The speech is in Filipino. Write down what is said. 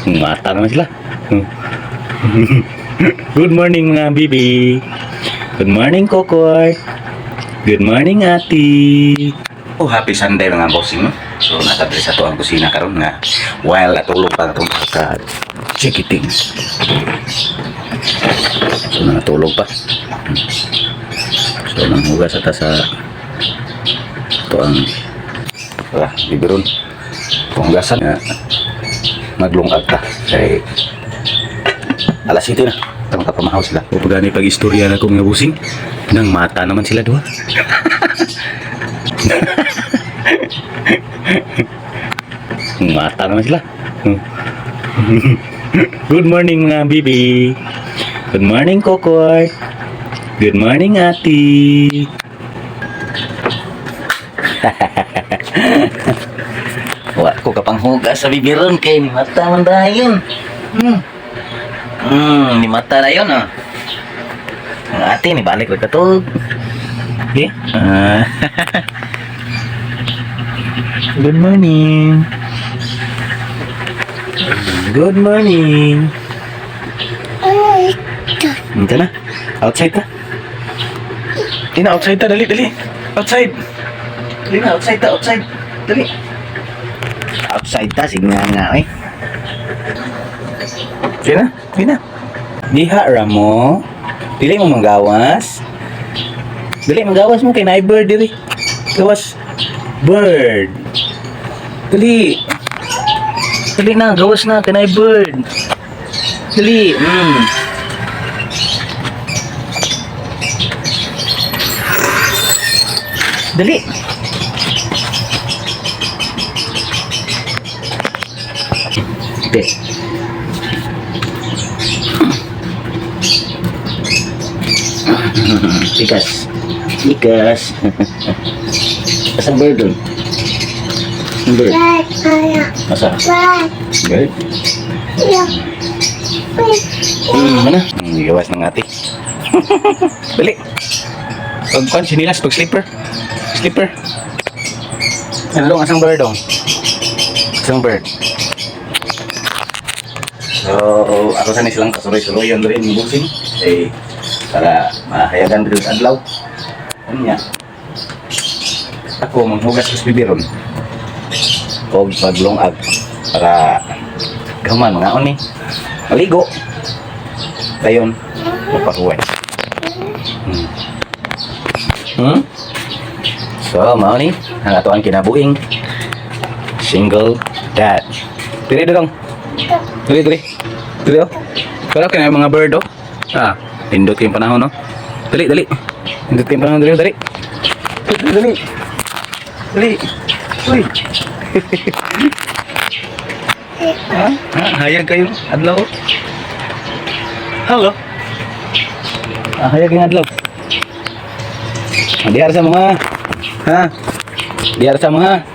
Mata naman sila. Good morning mga bibi. Good morning Kokoy. Good morning ati. Oh, happy Sunday mga bossing. So natadre sa to ang kusina karon nga while natulog pa itong ka chikiting. So natulog pa. So nanghugas ata sa to ang bibiron. Punggasan nga maglungag ka kay alas 7 na. Tama ka pamahaw sila. O pagani pag-istorya na kong nga busing nang mata naman sila duha. Mata naman sila. Good morning mga bibi. Good morning Kokoy. Good morning ati. Wa ko kapanghugas sa bibiron kay ni mata man dayon. Ni mata dayon ah. Ang ati ni balik ra katog. Okay? Good morning. Good morning. Ito na. Outside ka. Tina, outside ta. Dali, dali. Outside. Dali na, outside ta. Outside. Dali. Outside ta. Sige nga eh. Tina, Tina. Diha, Ramo. Dili mo manggawas. Dali, manggawas mo kay na-bird dili. Gawas. Bird. Dali. Dali na, gawas na kay na-bird. Dali. Dali. Okay. Ikas. Ikas. Asang bird dun? Ang bird? Asa? Bird? Mana? Gawas ng ate. Dali. Pag sinilas, pag slipper. Slipper. Ano asang bird dong? Asang bird. So, ako sana silang kasuloy-suloy yun rin yung busing. Eh, para mahayagan rin sa adlaw. Ano niya? Ako, maghugas sa bibiron. O paglungag. Para gaman mga oni. Maligo. Dayon, mapahuway. So, mao ni ang ato ang kinabuing single dad. Dili dong. Dili. Dili oh. Pero kaya mga bird oh. Pindot yung panahon no. Dali. Pindot yung panahon dali. Dali. Uy. Hayag kayo adlaw. Hello. Hayag yung adlaw. Diar sa mga. Diar sa mga.